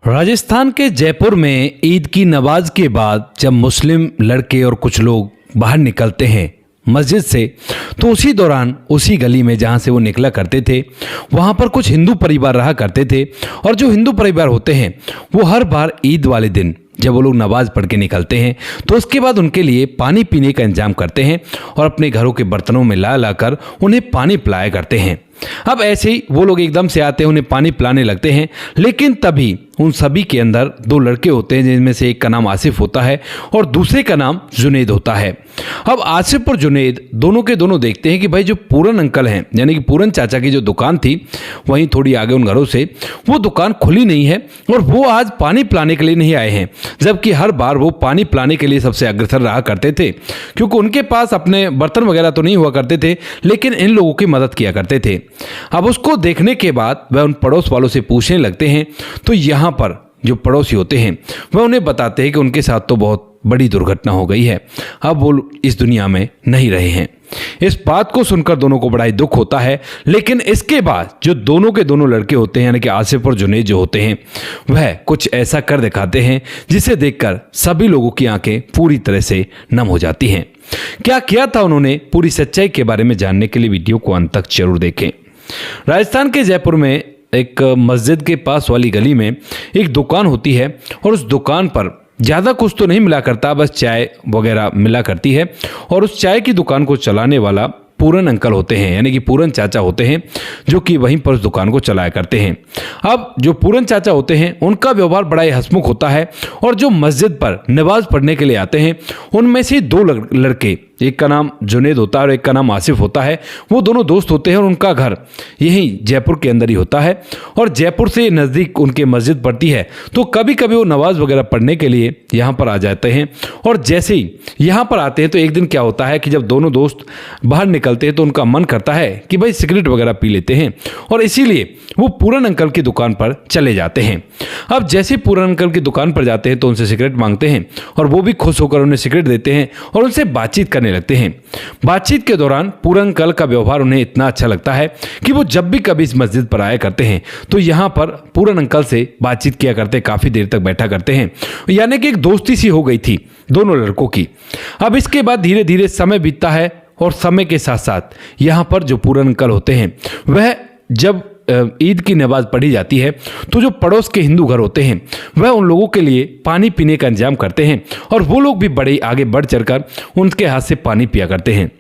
राजस्थान के जयपुर में ईद की नमाज के बाद जब मुस्लिम लड़के और कुछ लोग बाहर निकलते हैं मस्जिद से, तो उसी दौरान उसी गली में जहाँ से वो निकला करते थे वहाँ पर कुछ हिंदू परिवार रहा करते थे। और जो हिंदू परिवार होते हैं वो हर बार ईद वाले दिन जब वो लोग नमाज पढ़ के निकलते हैं तो उसके बाद उनके लिए पानी पीने का इंतजाम करते हैं और अपने घरों के बर्तनों में ला लाकर उन्हें पानी पिलाया करते हैं। अब ऐसे ही वो लोग एकदम से आते हैं, उन्हें पानी पिलाने लगते हैं, लेकिन तभी उन सभी के अंदर दो लड़के होते हैं जिनमें से एक का नाम आसिफ होता है और दूसरे का नाम जुनेद होता है। अब आसिफ और जुनेद दोनों के दोनों देखते हैं कि भाई जो पूरन अंकल हैं यानी कि पूरन चाचा की जो दुकान थी वहीं थोड़ी आगे उन घरों से वो दुकान खुली नहीं है और वो आज पानी पिलाने के लिए नहीं आए हैं, जबकि हर बार वो पानी पिलाने के लिए सबसे अग्रसर रहा करते थे, क्योंकि उनके पास अपने बर्तन वगैरह तो नहीं हुआ करते थे लेकिन इन लोगों की मदद किया करते थे। अब उसको देखने के बाद वह उन पड़ोस वालों से पूछने लगते हैं, तो यहाँ पर जो पड़ोसी होते हैं वह उन्हें बताते हैं कि उनके साथ तो बहुत बड़ी दुर्घटना हो गई है, अब वो इस दुनिया में नहीं रहे हैं। इस बात को सुनकर दोनों को बड़ा ही दुख होता है, लेकिन इसके बाद जो दोनों के दोनों लड़के होते हैं यानी कि आसिफ और जुनेद जो होते हैं वह कुछ ऐसा कर दिखाते हैं जिसे देखकर सभी लोगों की आंखें पूरी तरह से नम हो जाती हैं। क्या किया था उन्होंने, पूरी सच्चाई के बारे में जानने के लिए वीडियो को अंत तक जरूर देखें। राजस्थान के जयपुर में एक मस्जिद के पास वाली गली में एक दुकान होती है और उस दुकान पर ज़्यादा कुछ तो नहीं मिला करता, बस चाय वगैरह मिला करती है। और उस चाय की दुकान को चलाने वाला पूरन अंकल होते हैं यानी कि पूरन चाचा होते हैं जो कि वहीं पर उस दुकान को चलाया करते हैं। अब जो पूरन चाचा होते हैं उनका व्यवहार बड़ा ही हंसमुख होता है और जो मस्जिद पर नमाज पढ़ने के लिए आते हैं उनमें से दो लड़के, एक का नाम जुनेद होता है और एक का नाम आसिफ होता है, वो दोनों दोस्त होते हैं और उनका घर यहीं जयपुर के अंदर ही होता है और जयपुर से नज़दीक उनके मस्जिद पड़ती है। तो कभी कभी वो नमाज वगैरह पढ़ने के लिए यहाँ पर आ जाते हैं और जैसे ही यहाँ पर आते हैं तो एक दिन क्या होता है कि जब दोनों दोस्त बाहर निकलते हैं तो उनका मन करता है कि भाई सिगरेट वगैरह पी लेते हैं और इसीलिए वो पूरन अंकल की दुकान पर चले जाते हैं। अब जैसे पूरन अंकल की दुकान पर जाते हैं तो उनसे सिगरेट मांगते हैं और वो भी खुश होकर उन्हें सिगरेट देते हैं और उनसे बातचीत करने लगते हैं। बातचीत के दौरान पूरन अंकल का व्यवहार उन्हें इतना अच्छा लगता है कि वो जब भी कभी इस मस्जिद पर आया करते हैं तो यहाँ पर पूरन अंकल से बातचीत किया करते, काफी देर तक बैठा करते हैं, यानी कि एक दोस्ती सी हो गई थी दोनों लड़कों की। अब इसके बाद धीरे धीरे समय बीतता है और समय के साथ साथ यहाँ पर जो पूरन अंकल होते हैं वह जब ईद की नमाज पढ़ी जाती है तो जो पड़ोस के हिंदू घर होते हैं वह उन लोगों के लिए पानी पीने का इंतजाम करते हैं और वो लोग भी बड़े आगे बढ़ चढ़कर उनके हाथ से पानी पिया करते हैं।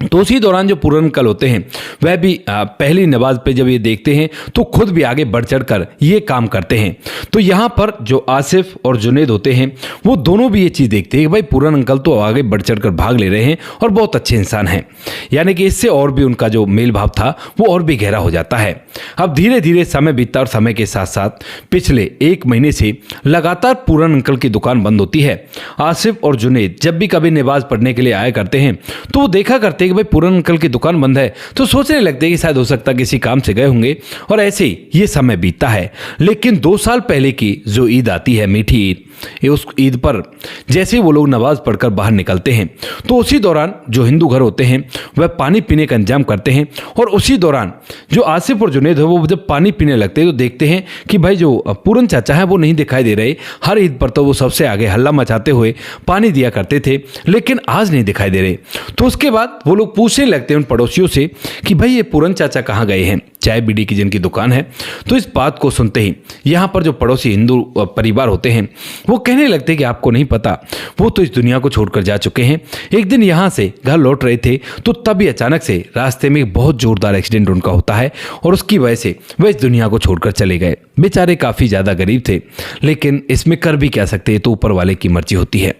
तो उसी दौरान जो पूरन अंकल होते हैं वह भी पहली नमाज पे जब ये देखते हैं तो खुद भी आगे बढ़ चढ़कर ये काम करते हैं। तो यहाँ पर जो आसिफ और जुनेद होते हैं वो दोनों भी ये चीज़ देखते हैं कि भाई पूरन अंकल तो आगे बढ़ चढ़कर भाग ले रहे हैं और बहुत अच्छे इंसान हैं, यानी कि इससे और भी उनका जो मेल भाव था वो और भी गहरा हो जाता है। अब धीरे धीरे समय बीतता और समय के साथ साथ पिछले 1 महीने से लगातार पूरन अंकल की दुकान बंद होती है। आसिफ और जुनेद जब भी कभी नमाज पढ़ने के लिए आया करते हैं तो वो देखा करते कि भाई पूरन अंकल की दुकान बंद है, तो सोचने लगते कि शायद हो सकता किसी काम से गए होंगे और ऐसे ही ये समय बीतता है। लेकिन 2 साल पहले की जो ईद आती है, मीठी ईद, उस ईद पर जैसे वो लोग नमाज पढ़कर बाहर निकलते हैं तो उसी दौरान जो हिंदू घर होते हैं वह पानी पीने का इंतजाम करते हैं और उसी दौरान जो आसिफ और जुनेद है वो जब पानी पीने लगते हैं तो देखते हैं कि भाई जो पूरन चाचा है वो नहीं दिखाई दे रहे। हर ईद पर तो वो सबसे आगे हल्ला मचाते हुए पानी दिया करते थे लेकिन आज नहीं दिखाई दे रहे। तो उसके बाद वो लोग पूछने लगते हैं उन पड़ोसियों से कि भाई ये पूरन चाचा कहाँ गए हैं, चाय बीड़ी की जिनकी दुकान है। तो इस बात को सुनते ही यहाँ पर जो पड़ोसी हिंदू परिवार होते हैं वो कहने लगते हैं कि आपको नहीं पता, वो तो इस दुनिया को छोड़कर जा चुके हैं। एक दिन यहाँ से घर लौट रहे थे तो तभी अचानक से रास्ते में एक बहुत जोरदार एक्सीडेंट उनका होता है और उसकी वजह से वह इस दुनिया को छोड़कर चले गए। बेचारे काफ़ी ज़्यादा गरीब थे लेकिन इसमें कर भी क्या सकते हैं, तो ऊपर वाले की मर्जी होती है।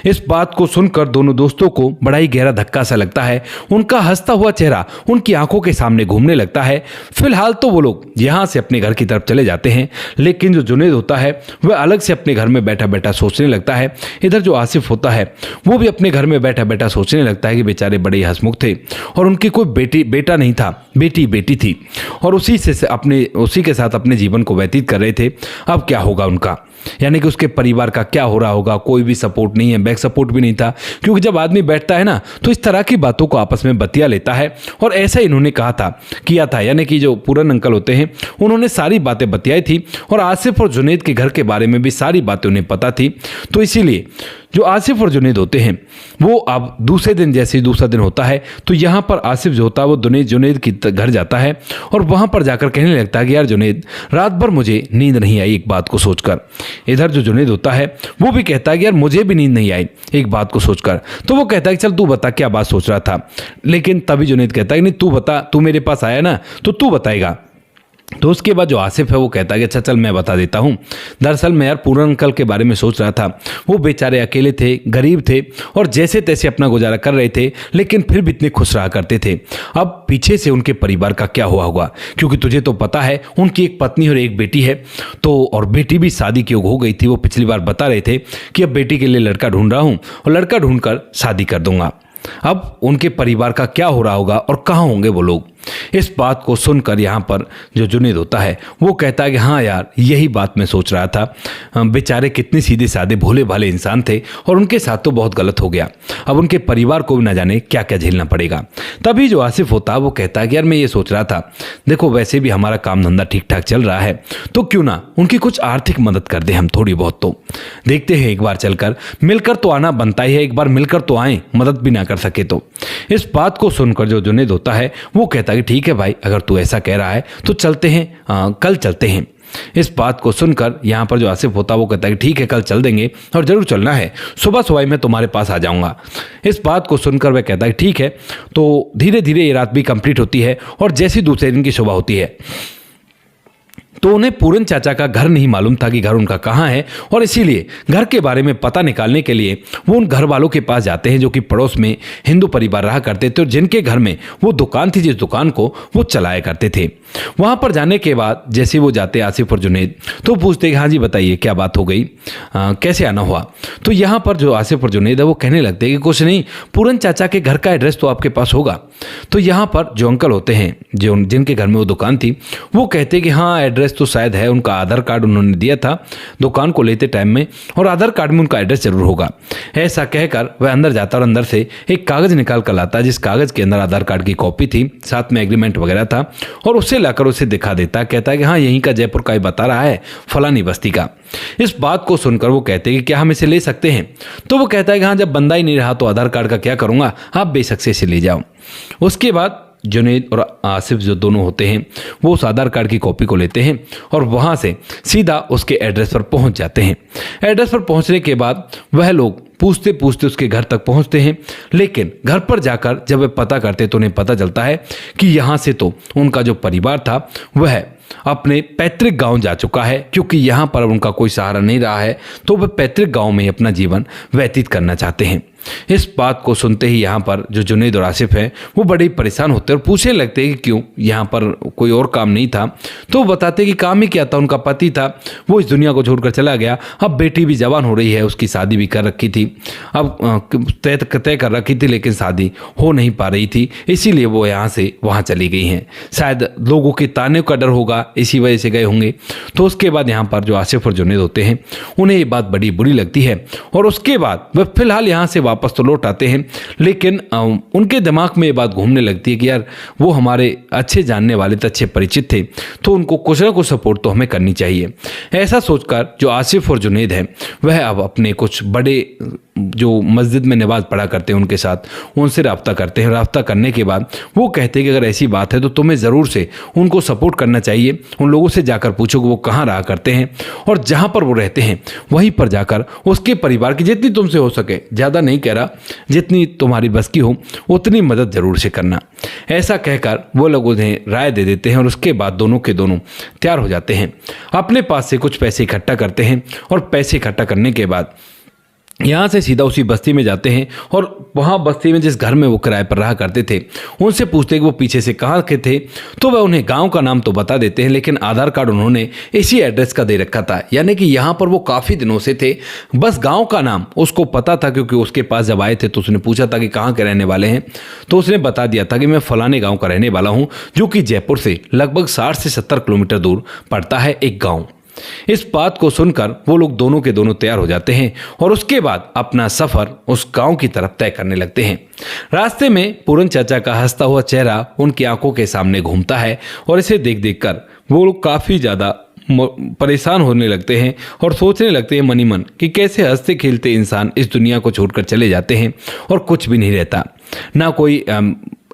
इस बात को सुनकर दोनों दोस्तों को बड़ा ही गहरा धक्का सा लगता है। उनका हंसता हुआ चेहरा उनकी आंखों के सामने घूमने लगता है। फिलहाल तो वो लोग यहाँ से अपने घर की तरफ चले जाते हैं, लेकिन जो जुनेद होता है वह अलग से अपने घर में बैठा बैठा सोचने लगता है। इधर जो आसिफ होता है वो भी अपने घर में बैठा बैठा सोचने लगता है कि बेचारे बड़े ही हंसमुख थे और उनकी कोई बेटा नहीं था, बेटी थी और उसी के साथ अपने जीवन को व्यतीत कर रहे थे। अब क्या होगा उनका, यानी कि उसके परिवार का क्या हो रहा होगा, कोई भी सपोर्ट सपोर्ट नहीं है, बैक सपोर्ट भी नहीं था, क्योंकि जब आदमी बैठता है ना तो इस तरह की बातों को आपस में बतिया लेता है। और ऐसा इन्होंने कहा था, किया था, यानी कि जो पूरन अंकल होते हैं उन्होंने सारी बातें बतियाई थी और आसिफ और जुनैद के घर के बारे में भी सारी बातें उन्हें पता थी। तो इसीलिए जो आसिफ और जुनैद होते हैं वो अब दूसरे दिन, जैसे ही दूसरा दिन होता है तो यहाँ पर आसिफ जो होता है वो जुनैद की घर जाता है और वहाँ पर जाकर कहने लगता है कि यार जुनैद, रात भर मुझे नींद नहीं आई एक बात को सोचकर। इधर जो जुनैद होता है वो भी कहता है कि यार मुझे भी नींद नहीं आई एक बात को सोचकर। तो वो कहता है कि चल तू बता क्या बात सोच रहा था। लेकिन तभी जुनैद कहता है कि नहीं तू बता, तू मेरे पास आया ना तो तू बताएगा। तो उसके बाद जो आसिफ है वो कहता है कि अच्छा चल मैं बता देता हूँ। दरअसल मैं यार पूरन अंकल के बारे में सोच रहा था। वो बेचारे अकेले थे, गरीब थे और जैसे तैसे अपना गुजारा कर रहे थे, लेकिन फिर भी इतने खुश रहा करते थे। अब पीछे से उनके परिवार का क्या हुआ होगा, क्योंकि तुझे तो पता है उनकी एक पत्नी और एक बेटी है। तो और बेटी भी शादी की हो गई थी। वो पिछली बार बता रहे थे कि अब बेटी के लिए लड़का ढूंढ रहा हूँ और लड़का ढूंढकर शादी कर दूंगा। अब उनके परिवार का क्या हो रहा होगा और कहाँ होंगे वो लोग। इस बात को सुनकर यहाँ पर जो जुनैद होता है वो कहता है कि हाँ यार यही बात मैं सोच रहा था। बेचारे कितने सीधे साधे भोले भाले इंसान थे और उनके साथ तो बहुत गलत हो गया। अब उनके परिवार को भी ना जाने क्या क्या झेलना पड़ेगा। तभी जो आसिफ होता है वो कहता है कि यार मैं ये सोच रहा था, देखो वैसे भी हमारा काम धंधा ठीक ठाक चल रहा है तो क्यों ना उनकी कुछ आर्थिक मदद कर दे हम थोड़ी बहुत। तो देखते हैं एक बार चलकर, मिलकर तो आना बनता ही है, एक बार मिलकर तो आए, मदद भी ना कर सके तो। इस बात को सुनकर जो जुनैद होता है वो कहता है कि ठीक है भाई, अगर तू ऐसा कह रहा है तो चलते हैं, कल चलते हैं। इस बात को सुनकर यहाँ पर जो आसिफ होता है वो कहता है कि ठीक है कल चल देंगे और जरूर चलना है, सुबह सुबह मैं तुम्हारे पास आ जाऊंगा। इस बात को सुनकर वह कहता है ठीक है। तो धीरे धीरे ये रात भी कंप्लीट होती है और जैसी दूसरे दिन की सुबह होती है तो उन्हें पूरन चाचा का घर नहीं मालूम था कि घर उनका कहाँ है, और इसीलिए घर के बारे में पता निकालने के लिए वो उन घर वालों के पास जाते हैं जो कि पड़ोस में हिंदू परिवार रहा करते थे और जिनके घर में वो दुकान थी, जिस दुकान को वो चलाया करते थे। वहाँ पर जाने के बाद जैसे वो जाते आसिफ और जुनैद तो पूछते कि हाँ जी बताइए क्या बात हो गई, कैसे आना हुआ। तो यहाँ पर जो आसिफ और जुनैद है वो कहने लगते हैं कि कुछ नहीं, पूरन चाचा के घर का एड्रेस तो आपके पास होगा। तो यहाँ पर जो अंकल होते हैं जो जिनके घर में वो दुकान थी वो कहते कि हाँ एड्रेस तो शायद है, उनका आधार कार्ड उन्होंने दिया था दुकान को लेते टाइम में और आधार कार्ड में उनका एड्रेस जरूर होगा। ऐसा कहकर वह अंदर जाता और अंदर से एक कागज निकाल कर लाता जिस कागज के अंदर आधार कार्ड की कॉपी थी, साथ में एग्रीमेंट वगैरह था, और उससे लाकर उसे दिखा देता। कहता है कि हाँ यहीं का जयपुर का ही बता रहा है, फलानी बस्ती का। इस बात को सुनकर वो कहते हैं कि क्या हम इसे ले सकते हैं। तो वो कहता है कि हाँ जब बंदा ही नहीं रहा तो आधार कार्ड का क्या करूंगा, आप बेशक से इसे ले जाओ। उसके बाद जुनैद और आसिफ जो दोनों होते हैं वो उस आधार कार्ड की कॉपी को लेते हैं और वहाँ से सीधा उसके एड्रेस पर पहुँच जाते हैं। एड्रेस पर पहुँचने के बाद वह लोग पूछते पूछते उसके घर तक पहुँचते हैं, लेकिन घर पर जाकर जब वे पता करते तो उन्हें पता चलता है कि यहाँ से तो उनका जो परिवार था वह अपने पैतृक गांव जा चुका है, क्योंकि यहाँ पर उनका कोई सहारा नहीं रहा है तो वह पैतृक गांव में अपना जीवन व्यतीत करना चाहते हैं। इस बात को सुनते ही यहाँ पर जो जुनैद और आसिफ हैं वो बड़े परेशान होते हैं और पूछने लगते हैं कि क्यों, यहाँ पर कोई और काम नहीं था। तो वो बताते कि काम ही क्या था, उनका पति था वो इस दुनिया को छोड़कर चला गया, अब बेटी भी जवान हो रही है, उसकी शादी भी कर रखी थी, अब तय कर रखी थी लेकिन शादी हो नहीं पा रही थी, इसीलिए वो यहाँ से वहाँ चली गई हैं। शायद लोगों के ताने का डर होगा इसी वजह से गए होंगे। तो उसके बाद यहाँ पर जो आसिफ और जुनैद होते हैं उन्हें ये बात बड़ी बुरी लगती है और उसके बाद वह फिलहाल यहाँ से वापस तो लौट आते हैं, लेकिन उनके दिमाग में ये बात घूमने लगती है कि यार वो हमारे अच्छे जानने वाले थे, अच्छे परिचित थे, तो उनको कुछ ना कुछ सपोर्ट तो हमें करनी चाहिए। ऐसा सोचकर जो आसिफ और जुनैद हैं वह अब अपने कुछ बड़े जो मस्जिद में नमाज पढ़ा करते हैं उनके साथ उनसे रब्ता करते हैं। रब्ता करने के बाद वो कहते हैं कि अगर ऐसी बात है तो तुम्हें ज़रूर से उनको सपोर्ट करना चाहिए। उन लोगों से जाकर पूछो कि वो कहाँ रहा करते हैं और जहाँ पर वो रहते हैं वहीं पर जाकर उसके परिवार की जितनी तुमसे हो सके, ज़्यादा नहीं कह रहा, जितनी तुम्हारी बस की हो उतनी मदद ज़रूर से करना। ऐसा कहकर वो लोग उन्हें राय दे देते हैं और उसके बाद दोनों के दोनों तैयार हो जाते हैं। अपने पास से कुछ पैसे इकट्ठा करते हैं और पैसे इकट्ठा करने के बाद यहाँ से सीधा उसी बस्ती में जाते हैं और वहाँ बस्ती में जिस घर में वो किराए पर रहा करते थे उनसे पूछते हैं कि वो पीछे से कहाँ के थे। तो वह उन्हें गांव का नाम तो बता देते हैं, लेकिन आधार कार्ड उन्होंने इसी एड्रेस का दे रखा था, यानी कि यहाँ पर वो काफ़ी दिनों से थे। बस गाँव का नाम उसको पता था क्योंकि उसके पास जब आए थे तो उसने पूछा था कि कहाँ के रहने वाले हैं, तो उसने बता दिया था कि मैं फलाने गाँव का रहने वाला हूँ, जो कि जयपुर से लगभग 60 से 70 किलोमीटर दूर पड़ता है एक गाँव। इस बात को सुनकर वो लोग दोनों के दोनों तैयार हो जाते हैं और उसके बाद अपना सफर उस गांव की तरफ तय करने लगते हैं। रास्ते में पूरन चाचा का हंसता हुआ चेहरा उनकी आंखों के सामने घूमता है और इसे देख देखकर वो लोग काफी ज्यादा परेशान होने लगते हैं और सोचने लगते हैं मनी मन कि कैसे हंसते खेलते इंसान इस दुनिया को छोड़कर चले जाते हैं और कुछ भी नहीं रहता, ना कोई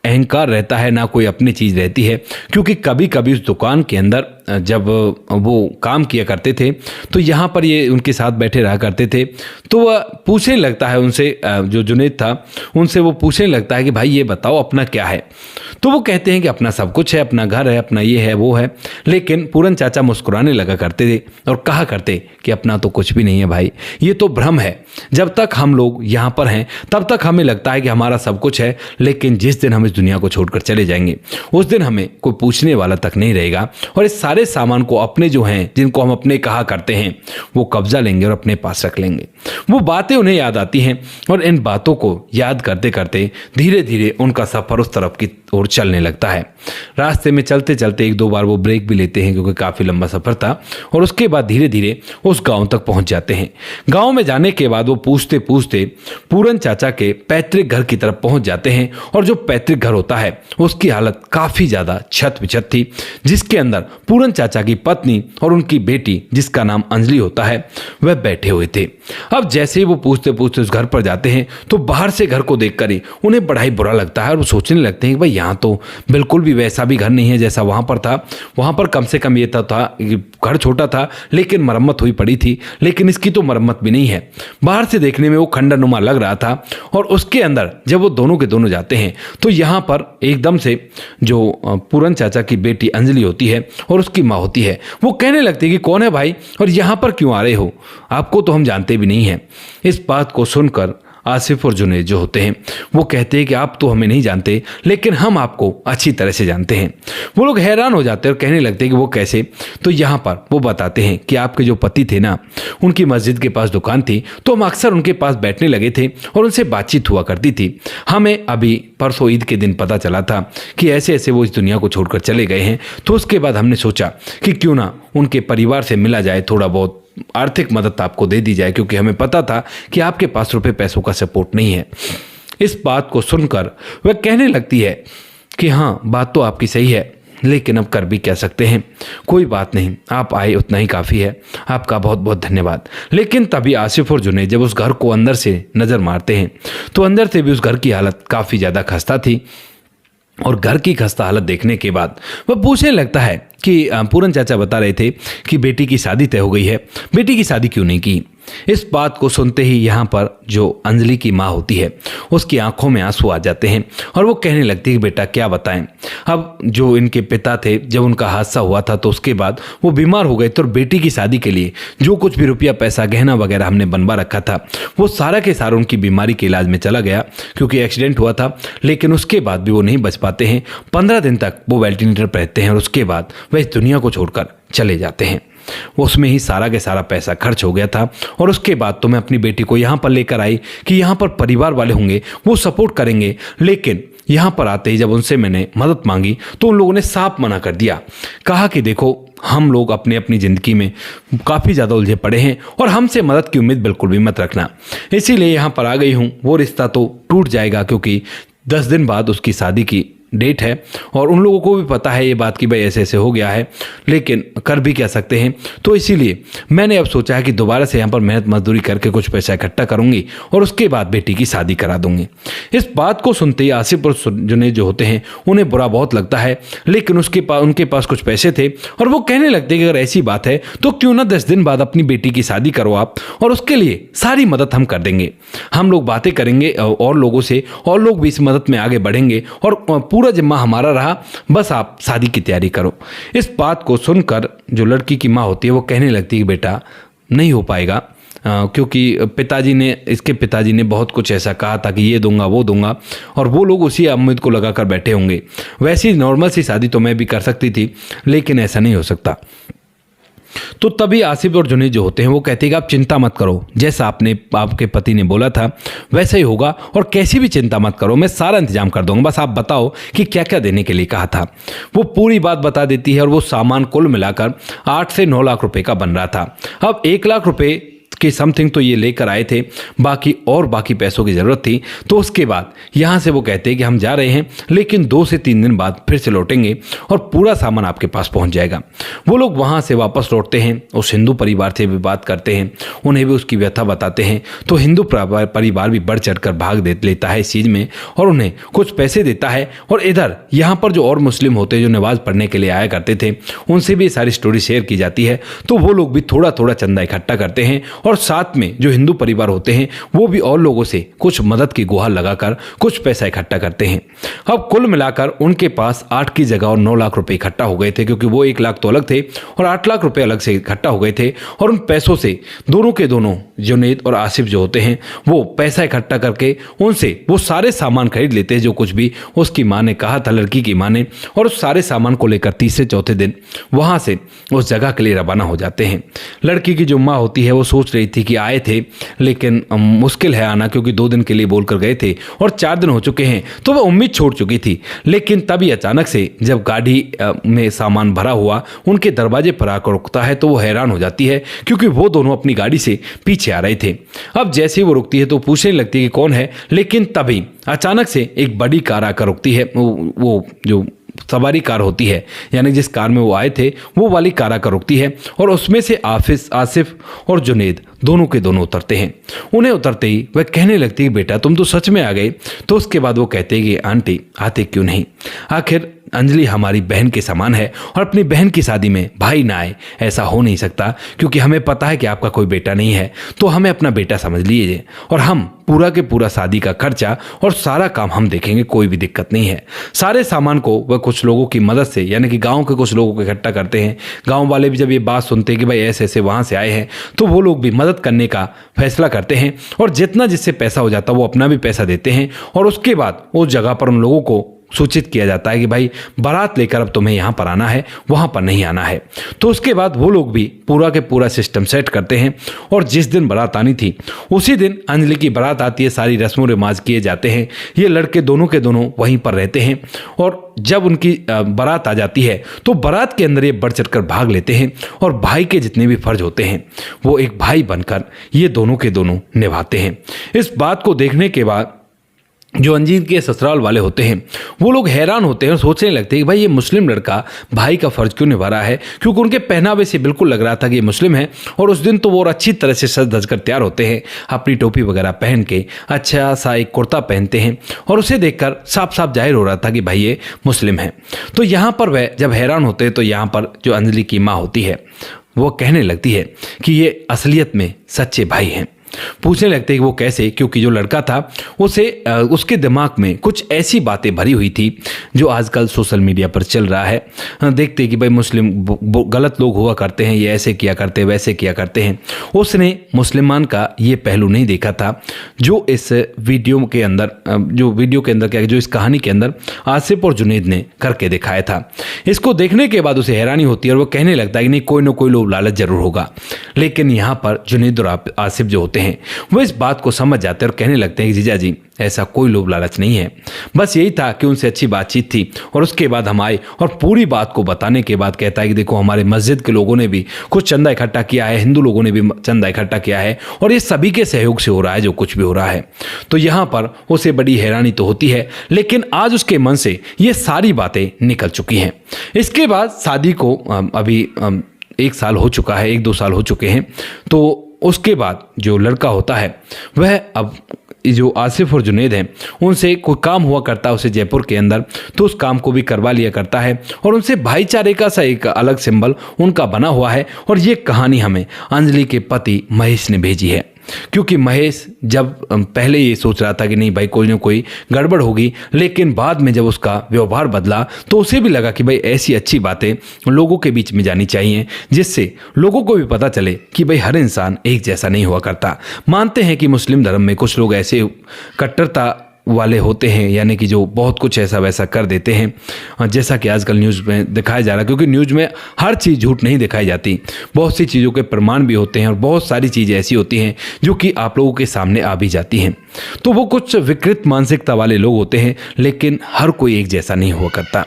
अहंकार रहता है, ना कोई अपनी चीज़ रहती है। क्योंकि कभी कभी उस दुकान के अंदर जब वो काम किया करते थे तो यहाँ पर ये उनके साथ बैठे रहा करते थे, तो वह पूछने लगता है उनसे, जो जुनैद था उनसे वो पूछने लगता है कि भाई ये बताओ अपना क्या है। तो वो कहते हैं कि अपना सब कुछ है, अपना घर है, अपना ये है वो है। लेकिन पूरन चाचा मुस्कुराने लगा करते थे और कहा करते कि अपना तो कुछ भी नहीं है भाई, ये तो भ्रम है। जब तक हम लोग यहाँ पर हैं तब तक हमें लगता है कि हमारा सब कुछ है, लेकिन जिस दिन हम इस दुनिया को छोड़कर चले जाएंगे उस दिन हमें कोई पूछने वाला तक नहीं रहेगा और इस सारे सामान को अपने जो हैं, जिनको हम अपने कहा करते हैं, वो कब्जा लेंगे और अपने पास रख लेंगे। वो बातें उन्हें याद आती हैं और इन बातों को याद करते करते धीरे धीरे उनका सफर उस तरफ की ओर चलने लगता है। रास्ते में चलते चलते एक दो बार वो ब्रेक भी लेते हैं क्योंकि काफी लंबा सफर था और उसके बाद धीरे धीरे उस गांव तक पहुंच जाते हैं। गांव में जाने के बाद वो पूछते पूछते पूरन चाचा के पैतृक घर की तरफ पहुंच जाते हैं और जो पैतृक घर होता है उसकी हालत काफी ज्यादा छत विछत थी, जिसके अंदर पूरन चाचा की पत्नी और उनकी बेटी जिसका नाम अंजलि होता है वह बैठे हुए थे। अब जैसे ही वो पूछते पूछते उस घर पर जाते हैं तो बाहर से घर को देखकर ही उन्हें बड़ा ही बुरा लगता है और वो सोचने लगते हैं कि भाई यहाँ तो बिल्कुल भी वैसा भी घर नहीं है जैसा वहां पर था। वहां पर कम से कम ये था घर छोटा था लेकिन मरम्मत हुई पड़ी थी, लेकिन इसकी तो मरम्मत भी नहीं है। बाहर से देखने में वो खंडरनुमा लग रहा था और उसके अंदर जब वो दोनों के दोनों जाते हैं तो यहाँ पर एकदम से जो पूरन चाचा की बेटी अंजलि होती है और उसकी माँ होती है वो कहने लगती है कि कौन है भाई और यहाँ पर क्यों आ रहे हो, आपको तो हम जानते भी नहीं हैं। इस बात को सुनकर आसिफ और जुनैद जो होते हैं वो कहते हैं कि आप तो हमें नहीं जानते लेकिन हम आपको अच्छी तरह से जानते हैं। वो लोग हैरान हो जाते हैं और कहने लगते हैं कि वो कैसे। तो यहाँ पर वो बताते हैं कि आपके जो पति थे ना, उनकी मस्जिद के पास दुकान थी तो हम अक्सर उनके पास बैठने लगे थे और उनसे बातचीत हुआ करती थी। हमें अभी परसों ईद के दिन पता चला था कि ऐसे ऐसे वो इस दुनिया को छोड़कर चले गए हैं, तो उसके बाद हमने सोचा कि क्यों ना उनके परिवार से मिला जाए, थोड़ा बहुत आर्थिक मदद आपको दे दी जाए, क्योंकि हमें पता था कि आपके पास रुपए पैसों का सपोर्ट नहीं है। इस बात को सुनकर वह कहने लगती है कि हाँ बात तो आपकी सही है, लेकिन अब कर भी कह सकते हैं, कोई बात नहीं, आप आए उतना ही काफ़ी है, आपका बहुत बहुत धन्यवाद। लेकिन तभी आसिफ और जुनैद जब उस घर को अंदर से नज़र मारते हैं तो अंदर से भी उस घर की हालत काफ़ी ज़्यादा खस्ता थी और घर की खस्ता हालत देखने के बाद वह पूछने लगता है कि पूरन चाचा बता रहे थे कि बेटी की शादी तय हो गई है, बेटी की शादी क्यों नहीं की। इस बात को सुनते ही यहाँ पर जो अंजलि की माँ होती है उसकी आंखों में आंसू आ जाते हैं और वो कहने लगती है कि बेटा क्या बताएं, अब जो इनके पिता थे जब उनका हादसा हुआ था तो उसके बाद वो बीमार हो गए, तो बेटी की शादी के लिए जो कुछ भी रुपया पैसा गहना वगैरह हमने बनवा रखा था वो सारा के सारा उनकी बीमारी के इलाज में चला गया, क्योंकि एक्सीडेंट हुआ था। लेकिन उसके बाद भी वो नहीं बच पाते हैं, 15 दिन तक वो वेंटिलेटर पर रहते हैं और उसके बाद वह इस दुनिया को छोड़कर चले जाते हैं। उसमें ही सारा के सारा पैसा खर्च हो गया था और उसके बाद तो मैं अपनी बेटी को यहाँ पर लेकर आई कि यहाँ पर परिवार वाले होंगे वो सपोर्ट करेंगे, लेकिन यहाँ पर आते ही जब उनसे मैंने मदद मांगी तो उन लोगों ने साफ मना कर दिया। कहा कि देखो हम लोग अपनी ज़िंदगी में काफ़ी ज़्यादा उलझे पड़े हैं और हमसे मदद की उम्मीद बिल्कुल भी मत रखना, इसीलिए यहाँ पर आ गई हूँ। वो रिश्ता तो टूट जाएगा क्योंकि 10 दिन बाद उसकी शादी की डेट है और उन लोगों को भी पता है ये बात कि भाई ऐसे ऐसे हो गया है, लेकिन कर भी क्या सकते हैं। तो इसीलिए मैंने अब सोचा है कि दोबारा से यहाँ पर मेहनत मजदूरी करके कुछ पैसा इकट्ठा करूंगी और उसके बाद बेटी की शादी करा दूंगी। इस बात को सुनते ही आसिफ और जुनैद जो होते हैं उन्हें बुरा बहुत लगता है, लेकिन उनके पास कुछ पैसे थे और वो कहने लगते कि अगर ऐसी बात है तो क्यों ना 10 दिन बाद अपनी बेटी की शादी करो आप, और उसके लिए सारी मदद हम कर देंगे। हम लोग बातें करेंगे और लोगों से और लोग भी इस मदद में आगे बढ़ेंगे और पूरा जिम्मा हमारा रहा, बस आप शादी की तैयारी करो। इस बात को सुनकर जो लड़की की माँ होती है वो कहने लगती है कि बेटा नहीं हो पाएगा, क्योंकि इसके पिताजी ने बहुत कुछ ऐसा कहा था कि ये दूंगा वो दूंगा और वो लोग उसी उम्मीद को लगाकर बैठे होंगे। वैसी नॉर्मल सी शादी तो मैं भी कर सकती थी, लेकिन ऐसा नहीं हो सकता। तो तभी आसिफ और जुनैद जो होते हैं वो कहते हैं कि आप चिंता मत करो, जैसा आपके पति ने बोला था वैसा ही होगा, और कैसी भी चिंता मत करो, मैं सारा इंतजाम कर दूंगा, बस आप बताओ कि क्या क्या देने के लिए कहा था। वो पूरी बात बता देती है और वो सामान कुल मिलाकर 8 से 9 लाख रुपए का बन रहा था। अब 1 लाख रुपए कि समथिंग तो ये लेकर आए थे, बाकी पैसों की ज़रूरत थी। तो उसके बाद यहाँ से वो कहते हैं कि हम जा रहे हैं, लेकिन 2 से 3 दिन बाद फिर से लौटेंगे और पूरा सामान आपके पास पहुँच जाएगा। वो लोग वहाँ से वापस लौटते हैं, उस हिंदू परिवार से भी बात करते हैं, उन्हें भी उसकी व्यथा बताते हैं। तो हिंदू परिवार भी बढ़ चढ़ कर भाग लेता है इस चीज़ में और उन्हें कुछ पैसे देता है। और इधर यहाँ पर जो और मुस्लिम होते हैं जो नमाज पढ़ने के लिए आया करते थे, उनसे भी सारी स्टोरी शेयर की जाती है। तो वो लोग भी थोड़ा थोड़ा चंदा इकट्ठा करते हैं और साथ में जो हिंदू परिवार होते हैं वो भी और लोगों से कुछ मदद की गुहार लगाकर कुछ पैसा इकट्ठा करते हैं। अब कुल मिलाकर उनके पास 8 की जगह और 9 लाख रुपए इकट्ठा हो गए थे, क्योंकि वो 1 लाख तो अलग थे और 8 लाख रुपए अलग से इकट्ठा हो गए थे। और उन पैसों से दोनों के दोनों जुनैद और आसिफ जो होते हैं वो पैसा इकट्ठा करके उनसे वो सारे सामान खरीद लेते हैं जो कुछ भी उसकी माँ ने कहा था, लड़की की माँ ने। और उस सारे सामान को लेकर तीसरे चौथे दिन वहाँ से उस जगह के लिए रवाना हो जाते हैं। लड़की की जो माँ होती है वो सोच रही थी कि आए थे लेकिन मुश्किल है आना, क्योंकि 2 दिन के लिए बोलकर गए थे और 4 दिन हो चुके हैं, तो वह उम्मीद छोड़ चुकी थी। लेकिन तभी अचानक से जब गाड़ी में सामान भरा हुआ उनके दरवाजे पर आकर रुकता है तो वो हैरान हो जाती है, क्योंकि वो दोनों अपनी गाड़ी से पीछे आ रहे थे। अब जैसे ही वो रुकती है तो पूछने लगती है कि कौन है, लेकिन तभी अचानक से एक बड़ी कार आकर रुकती है। वो जो सवारी कार होती है, यानी जिस कार में वो आए थे वो वाली कार आकर रुकती है और उसमें से आसिफ और जुनैद दोनों के दोनों उतरते हैं। उन्हें उतरते ही वह कहने लगती है बेटा तुम तो सच में आ गए। तो उसके बाद वो कहते हैं कि आंटी आते क्यों नहीं, आखिर अंजलि हमारी बहन के समान है और अपनी बहन की शादी में भाई ना आए ऐसा हो नहीं सकता, क्योंकि हमें पता है कि आपका कोई बेटा नहीं है, तो हमें अपना बेटा समझ लीजिए और हम पूरा के पूरा शादी का खर्चा और सारा काम हम देखेंगे, कोई भी दिक्कत नहीं है। सारे सामान को वह कुछ लोगों की मदद से, यानी कि गांव के कुछ लोगों को इकट्ठा करते हैं। गांव वाले भी जब ये बात सुनते हैं कि भाई ऐसे ऐसे वहाँ से आए हैं, तो वो लोग भी मदद करने का फैसला करते हैं और जितना जिससे पैसा हो जाता है वो अपना भी पैसा देते हैं। और उसके बाद उस जगह पर उन लोगों को सूचित किया जाता है कि भाई बारात लेकर अब तुम्हें यहाँ पर आना है, वहाँ पर नहीं आना है। तो उसके बाद वो लोग भी पूरा के पूरा सिस्टम सेट करते हैं और जिस दिन बारात आनी थी उसी दिन अंजलि की बारात आती है, सारी रस्म रिवाज किए जाते हैं। ये लड़के दोनों के दोनों वहीं पर रहते हैं और जब उनकी बारात आ जाती है तो बारात के अंदर ये बढ़ चढ़ कर भाग लेते हैं और भाई के जितने भी फर्ज होते हैं वो एक भाई बनकर ये दोनों के दोनों निभाते हैं। इस बात को देखने के बाद जो अंजीर के ससुराल वाले होते हैं वो लोग हैरान होते हैं और सोचने लगते हैं कि भाई ये मुस्लिम लड़का भाई का फर्ज क्यों निभा रहा है, क्योंकि उनके पहनावे से बिल्कुल लग रहा था कि ये मुस्लिम है। और उस दिन तो वो अच्छी तरह से सज धज कर तैयार होते हैं, अपनी टोपी वगैरह पहन के अच्छा सा एक कुर्ता पहनते हैं और उसे देखकर साफ साफ जाहिर हो रहा था कि भाई ये मुस्लिम है। तो यहाँ पर वह जब हैरान होते हैं तो यहाँ पर जो अंजलि की माँ होती है वो कहने लगती है कि ये असलियत में सच्चे भाई हैं। पूछने लगते हैं कि वो कैसे, क्योंकि जो लड़का था उसके दिमाग में कुछ ऐसी बातें भरी हुई थी जो आजकल सोशल मीडिया पर चल रहा है। देखते कि भाई मुस्लिम गलत लोग हुआ करते हैं, ये ऐसे किया करते वैसे किया करते हैं। उसने मुसलमान का ये पहलू नहीं देखा था जो इस वीडियो के अंदर क्या जो इस कहानी के अंदर आसिफ और जुनैद ने करके दिखाया था। इसको देखने के बाद उसे हैरानी होती है और वो कहने लगता है कि नहीं कोई ना कोई लोभ लालच जरूर होगा। लेकिन यहाँ पर जुनैद और आसिफ जो होते हैं वो इस बात को समझ जाते हैं और कहने लगते हैं कि जीजा जी ऐसा कोई लोभ लालच नहीं है, बस यही था कि उनसे अच्छी बातचीत थी और उसके बाद हम आए। और पूरी बात को बताने के बाद कहता है कि देखो हमारे मस्जिद के लोगों ने भी कुछ चंदा इकट्ठा किया है, हिंदू लोगों ने भी चंदा इकट्ठा किया है और ये सभी के सहयोग से हो रहा है जो कुछ भी हो रहा है। तो यहाँ पर उसे बड़ी हैरानी तो होती है, लेकिन आज उसके मन से ये सारी बातें निकल चुकी हैं। इसके बाद शादी को अभी 1 साल हो चुका है, 1-2 साल हो चुके हैं। तो उसके बाद जो लड़का होता है वह अब जो आसिफ और जुनैद हैं उनसे कोई काम हुआ करता है उसे जयपुर के अंदर, तो उस काम को भी करवा लिया करता है और उनसे भाईचारे का सा एक अलग सिंबल उनका बना हुआ है। और ये कहानी हमें अंजलि के पति महेश ने भेजी है, क्योंकि महेश जब पहले ये सोच रहा था कि नहीं भाई कोई ना कोई गड़बड़ होगी, लेकिन बाद में जब उसका व्यवहार बदला तो उसे भी लगा कि भाई ऐसी अच्छी बातें लोगों के बीच में जानी चाहिए जिससे लोगों को भी पता चले कि भाई हर इंसान एक जैसा नहीं हुआ करता। मानते हैं कि मुस्लिम धर्म में कुछ लोग ऐसे कट्टरता वाले होते हैं, यानी कि जो बहुत कुछ ऐसा वैसा कर देते हैं, जैसा कि आजकल न्यूज़ में दिखाया जा रहा है। क्योंकि न्यूज़ में हर चीज़ झूठ नहीं दिखाई जाती, बहुत सी चीज़ों के प्रमाण भी होते हैं और बहुत सारी चीज़ें ऐसी होती हैं जो कि आप लोगों के सामने आ भी जाती हैं। तो वो कुछ विकृत मानसिकता वाले लोग होते हैं, लेकिन हर कोई एक जैसा नहीं हुआ करता।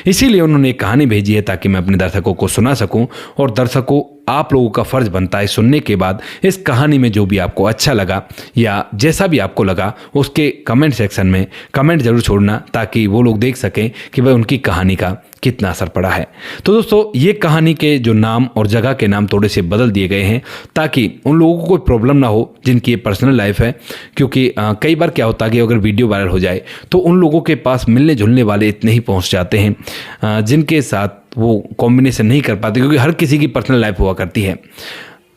इसीलिए उन्होंने एक कहानी भेजी है ताकि मैं अपने दर्शकों को सुना सकूं, और दर्शकों आप लोगों का फर्ज बनता है सुनने के बाद इस कहानी में जो भी आपको अच्छा लगा या जैसा भी आपको लगा उसके कमेंट सेक्शन में कमेंट जरूर छोड़ना, ताकि वो लोग देख सकें कि भाई उनकी कहानी का कितना असर पड़ा है। तो दोस्तों, ये कहानी के जो नाम और जगह के नाम थोड़े से बदल दिए गए हैं ताकि उन लोगों को कोई प्रॉब्लम ना हो जिनकी ये पर्सनल लाइफ है। क्योंकि कई बार क्या होता है कि अगर वीडियो वायरल हो जाए तो उन लोगों के पास मिलने जुलने वाले इतने ही पहुंच जाते हैं जिनके साथ वो कॉम्बिनेशन नहीं कर पाते, क्योंकि हर किसी की पर्सनल लाइफ हुआ करती है।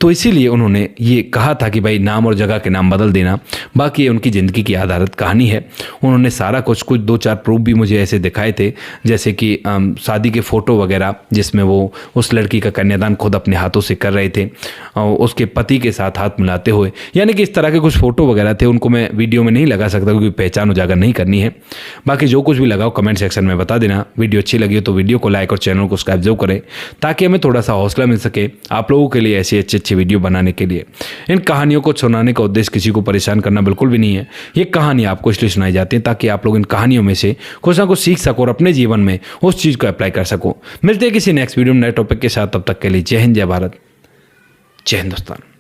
तो इसीलिए उन्होंने ये कहा था कि भाई नाम और जगह के नाम बदल देना। बाकी ये उनकी ज़िंदगी की आधारित कहानी है। उन्होंने सारा कुछ 2-4 प्रूफ भी मुझे ऐसे दिखाए थे, जैसे कि शादी के फ़ोटो वगैरह जिसमें वो उस लड़की का कन्यादान खुद अपने हाथों से कर रहे थे, उसके पति के साथ हाथ मिलाते हुए, यानी कि इस तरह के कुछ फ़ोटो वगैरह थे। उनको मैं वीडियो में नहीं लगा सकता क्योंकि पहचान उजागर नहीं करनी है। बाकी जो कुछ भी लगाओ कमेंट सेक्शन में बता देना। वीडियो अच्छी लगी हो तो वीडियो को लाइक और चैनल को सब्सक्राइब जरूर करें, ताकि हमें थोड़ा सा हौसला मिल सके आप लोगों के लिए ऐसी अच्छी वीडियो बनाने के लिए। इन कहानियों को सुनाने का उद्देश्य किसी को परेशान करना बिल्कुल भी नहीं है। ये कहानी आपको इसलिए सुनाई जाती है ताकि आप लोग इन कहानियों में से कुछ ना कुछ सीख सको और अपने जीवन में उस चीज़ को अप्लाई कर सको। मिलते हैं किसी नेक्स्ट वीडियो में नए टॉपिक के साथ। तब तक के लिए जय हिंद, जय भारत, जय हिंदुस्तान।